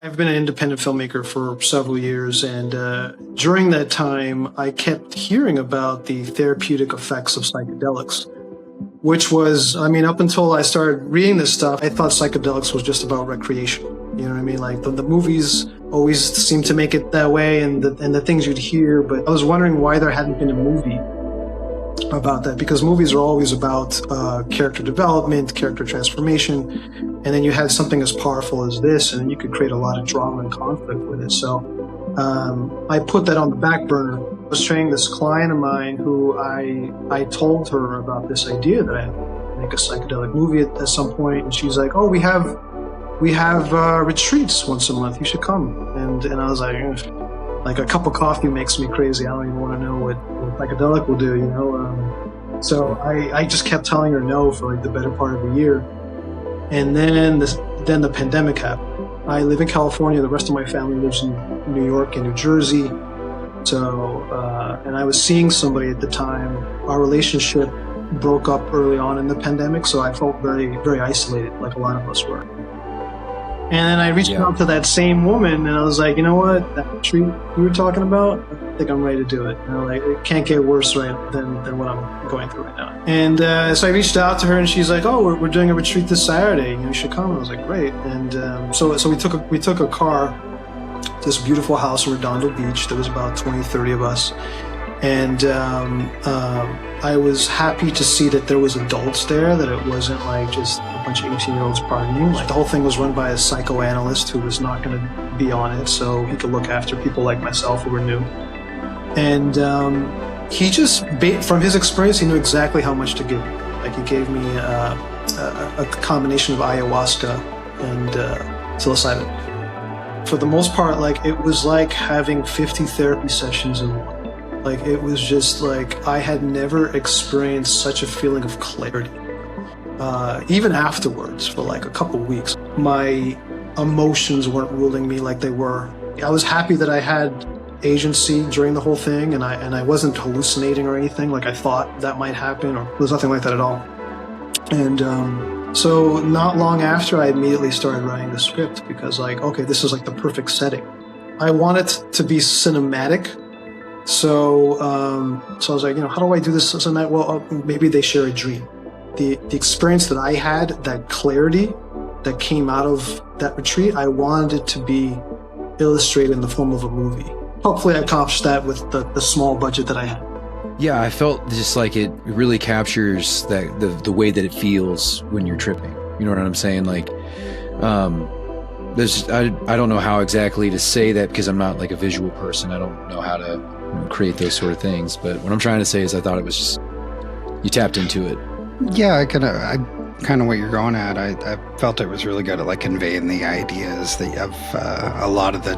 I've been an independent filmmaker for several years, and during that time, I kept hearing about the therapeutic effects of psychedelics, which was, I mean, up until I started reading this stuff, I thought psychedelics was just about recreation. You know what I mean? Like the movies always seemed to make it that way, and the things you'd hear, but I was wondering why there hadn't been a movie about that, because movies are always about character development, character transformation, and then you had something as powerful as this, and you could create a lot of drama and conflict with it. So I put that on the back burner. I was training this client of mine who I told her about this idea that I had to make a psychedelic movie at some point, and she's like, "Oh, we have retreats once a month. You should come." And I was like, "Ugh." Like a cup of coffee makes me crazy. I don't even want to know what psychedelic will do, you know? So I just kept telling her no for like the better part of a year. And then the pandemic happened. I live in California. The rest of my family lives in New York and New Jersey. So, and I was seeing somebody at the time. Our relationship broke up early on in the pandemic, so I felt very, very isolated, like a lot of us were. And then I reached out to that same woman, and I was like, you know what, that retreat you were talking about, I think I'm ready to do it. You know, like, it can't get worse than what I'm going through right now. And so I reached out to her, and she's like, oh, we're doing a retreat this Saturday. You should come. And I was like, great. And so we took a car to this beautiful house in Redondo Beach. There was about 20, 30 of us. And I was happy to see that there was adults there, that it wasn't like just a bunch of 18-year-olds partying. Like the whole thing was run by a psychoanalyst who was not going to be on it, so he could look after people like myself who were new. And he just, from his experience, he knew exactly how much to give me. Like he gave me a combination of ayahuasca and psilocybin. For the most part, like it was like having 50 therapy sessions in one. Like, it was just like, I had never experienced such a feeling of clarity. Even afterwards, for like a couple weeks, my emotions weren't ruling me like they were. I was happy that I had agency during the whole thing, and I wasn't hallucinating or anything like I thought that might happen, or there was nothing like that at all. And so not long after, I immediately started writing the script, because like, okay, this is like the perfect setting. I want it to be cinematic. So I was like, you know, how do I do this? So well, maybe they share a dream. The experience that I had, that clarity that came out of that retreat, I wanted it to be illustrated in the form of a movie. Hopefully I accomplished that with the small budget that I had. Yeah, I felt just like it really captures the way that it feels when you're tripping. You know what I'm saying? Like, I don't know how exactly to say that, because I'm not like a visual person. I don't know how to create those sort of things, but what I'm trying to say is I thought it was just, you tapped into it. Yeah, I kind of what you're going at. I felt it was really good at like conveying the ideas that you have, a lot of the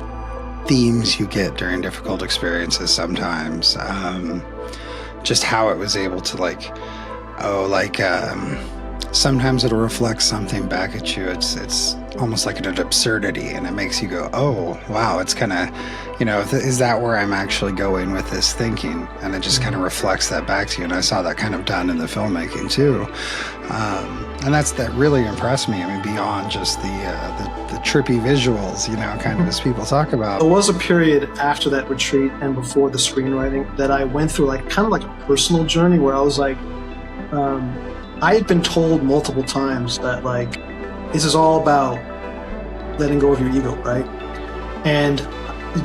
themes you get during difficult experiences sometimes, just how it was able to sometimes it'll reflect something back at you. It's almost like an absurdity, and it makes you go, oh, wow, it's kind of, you know, is that where I'm actually going with this thinking? And it just kind of reflects that back to you. And I saw that kind of done in the filmmaking too. And that really impressed me. I mean, beyond just the trippy visuals, you know, kind of as people talk about. There was a period after that retreat and before the screenwriting that I went through like kind of like a personal journey where I was like, I had been told multiple times that like, this is all about letting go of your ego, right? And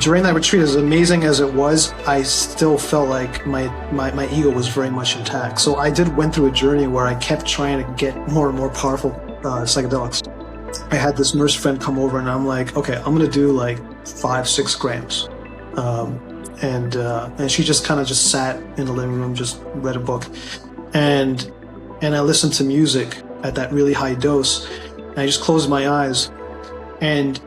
during that retreat, as amazing as it was, I still felt like my ego was very much intact. So I went through a journey where I kept trying to get more and more powerful psychedelics. I had this nurse friend come over, and I'm like, okay, I'm gonna do like 5-6 grams. And she just kind of just sat in the living room, just read a book. And I listened to music at that really high dose. And I just closed my eyes, and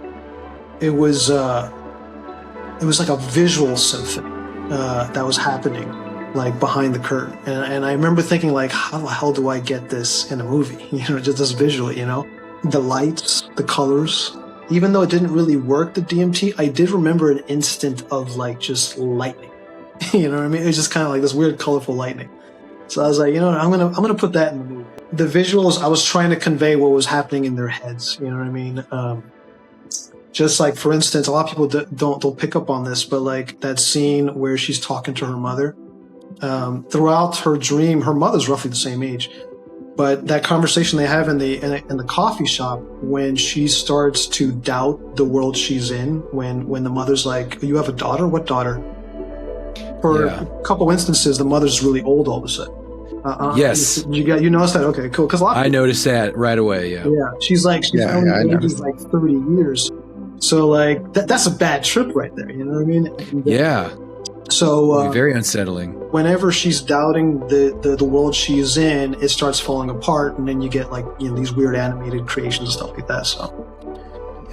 it was like a visual symphony that was happening, like behind the curtain. And I remember thinking, like, how the hell do I get this in a movie? You know, just visually, you know, the lights, the colors. Even though it didn't really work, the DMT, I did remember an instant of like just lightning. You know what I mean? It was just kind of like this weird, colorful lightning. So I was like, you know, I'm gonna put that in the movie. The visuals, I was trying to convey what was happening in their heads. You know what I mean? Just like, for instance, a lot of people don't pick up on this, but like that scene where she's talking to her mother. Throughout her dream, her mother's roughly the same age, but that conversation they have in the coffee shop when she starts to doubt the world she's in, when the mother's like, "You have a daughter? What daughter?" For a couple instances, the mother's really old all of a sudden. Yes, you noticed that? Okay, cool. Because I noticed that right away. Yeah, she's only aged like 30 years. So like that's a bad trip right there. You know what I mean? Yeah. So very unsettling. Whenever she's doubting the world she's in, it starts falling apart, and then you get like these weird animated creations and stuff like that. So,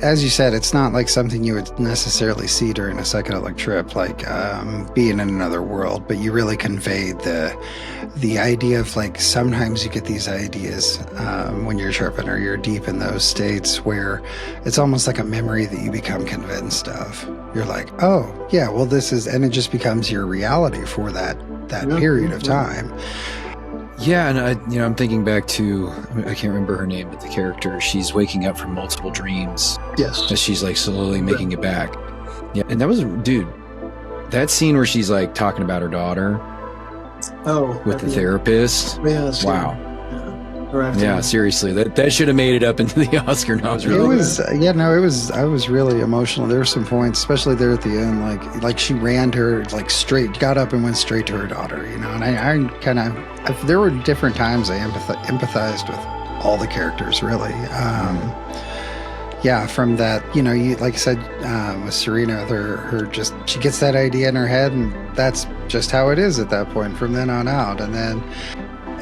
as you said, it's not like something you would necessarily see during a psychedelic trip, like being in another world. But you really conveyed the idea of like sometimes you get these ideas when you're tripping or you're deep in those states where it's almost like a memory that you become convinced of. You're like, oh yeah, well this is, and it just becomes your reality for that period of time. Yeah, and I'm thinking back to, I can't remember her name, but the character, she's waking up from multiple dreams. Yes. As she's like slowly making it back. Yeah, and that was, dude, that scene where she's like talking about her daughter. Oh. With the therapist. Yeah. Wow. Yeah, seriously, that should have made it up into the Oscar. No, I was really emotional. There were some points, especially there at the end, like she ran to her, like straight, got up and went straight to her daughter, and I kind of, there were different times I empathized with all the characters, really. From that, you like I said, with Serena, her just, she gets that idea in her head, and that's just how it is at that point from then on out. And then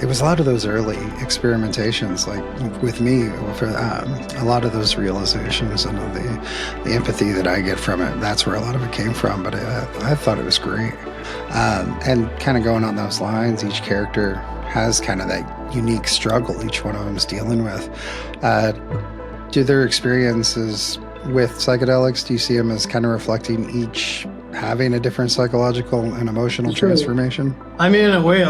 it was a lot of those early experimentations, like with me, for a lot of those realizations and the empathy that I get from it. That's where a lot of it came from. But I thought it was great. And kind of going on those lines, each character has kind of that unique struggle each one of them's dealing with. Do their experiences with psychedelics, do you see them as kind of reflecting each having a different psychological and emotional transformation? I mean, in a way,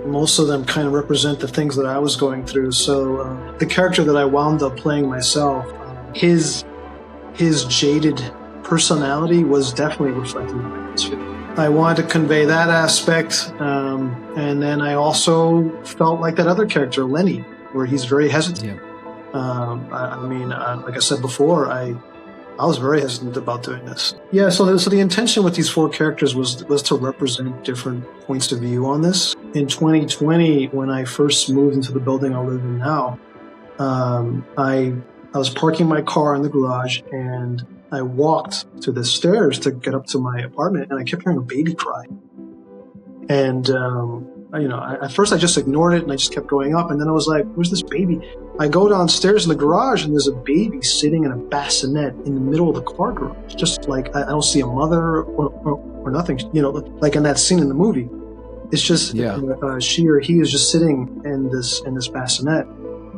most of them kind of represent the things that I was going through. So the character that I wound up playing myself, his jaded personality was definitely reflecting my atmosphere. I wanted to convey that aspect, and then I also felt like that other character, Lenny, where he's very hesitant. Yeah. Like I said before, I was very hesitant about doing this. Yeah, so the intention with these four characters was to represent different points of view on this. In 2020, when I first moved into the building I live in now, I was parking my car in the garage, and I walked to the stairs to get up to my apartment, and I kept hearing a baby cry. And at first I just ignored it and I just kept going up, and then I was like, where's this baby? I go downstairs in the garage and there's a baby sitting in a bassinet in the middle of the car garage. Just like, I don't see a mother or nothing, like in that scene in the movie. It's just, she or he is just sitting in this bassinet.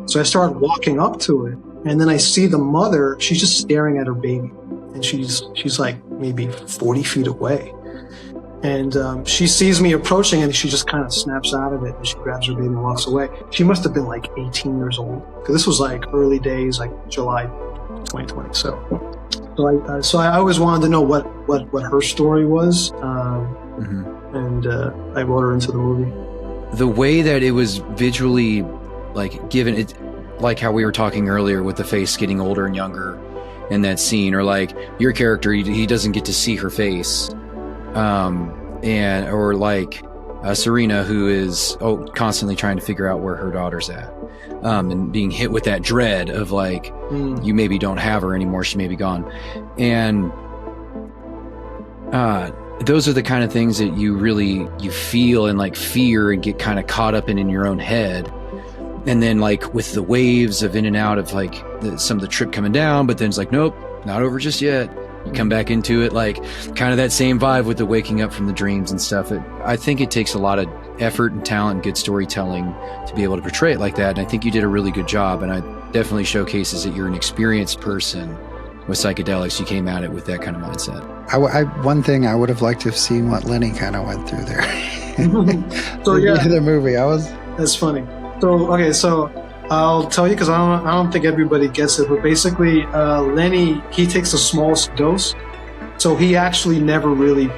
So I started walking up to it, and then I see the mother, she's just staring at her baby, and she's like maybe 40 feet away. And she sees me approaching, and she just kind of snaps out of it, and she grabs her baby and walks away. She must have been like 18 years old, because this was like early days, like July 2020. So I always wanted to know what her story was, and I wrote her into the movie. The way that it was visually, like, given it, like how we were talking earlier with the face getting older and younger in that scene, or like your character, he doesn't get to see her face. Or like Serena, who is constantly trying to figure out where her daughter's at, and being hit with that dread of like, you maybe don't have her anymore, she may be gone. And those are the kind of things that you feel and like fear and get kind of caught up in your own head. And then like with the waves of in and out of like some of the trip coming down, but then it's like, nope, not over just yet. You come back into it, like kind of that same vibe with the waking up from the dreams and stuff. I think it takes a lot of effort and talent and good storytelling to be able to portray it like that. And I think you did a really good job. And it definitely showcases that you're an experienced person with psychedelics. You came at it with that kind of mindset. One thing I would have liked to have seen what Lenny kind of went through there. So yeah, the movie. That's funny. So I'll tell you because I don't think everybody gets it, but basically, Lenny, he takes a small dose, so he actually never really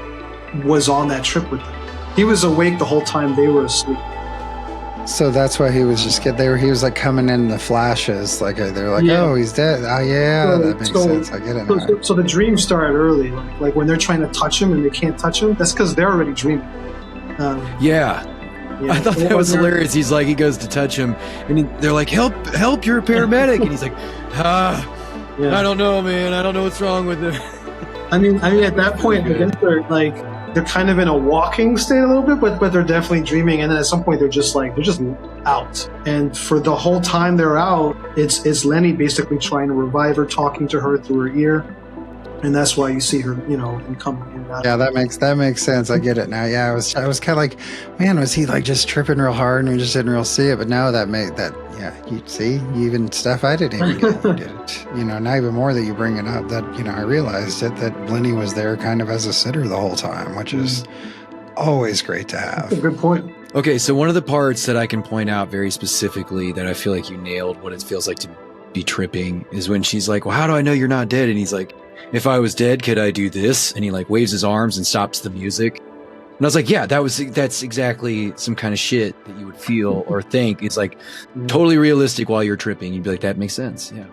was on that trip with them. He was awake the whole time they were asleep. So that's why he was just he was like coming in the flashes, like they're like, Yeah. oh, he's dead. Oh yeah, So- that makes so- sense. I get it now. So the dreams started early, like when they're trying to touch him and they can't touch him. That's because they're already dreaming. Yeah. Yeah. I thought that was hilarious. He's like, he goes to touch him, and they're like, help, you're a paramedic. And he's like, Yeah. I don't know, man. I don't know what's wrong with him. I mean, at that point, I guess they're kind of in a walking state a little bit, but they're definitely dreaming. And then at some point, they're just out. And for the whole time they're out, it's Lenny basically trying to revive her, talking to her through her ear. And that's why you see her, and coming in and out. Yeah, that makes sense. I get it now. Yeah, I was kind of like, man, was he like just tripping real hard and we just didn't real see it? But no, yeah, you see, even stuff I didn't even get, you did it. Now even more that you bring it up, that I realized that Lenny was there kind of as a sitter the whole time, which is always great to have. That's a good point. Okay, so one of the parts that I can point out very specifically that I feel like you nailed what it feels like to be tripping is when she's like, well, how do I know you're not dead? And he's like, if I was dead, could I do this? And he like waves his arms and stops the music. And I was like, yeah, that's exactly some kind of shit that you would feel or think. It's like totally realistic while you're tripping. You'd be like, that makes sense. Yeah.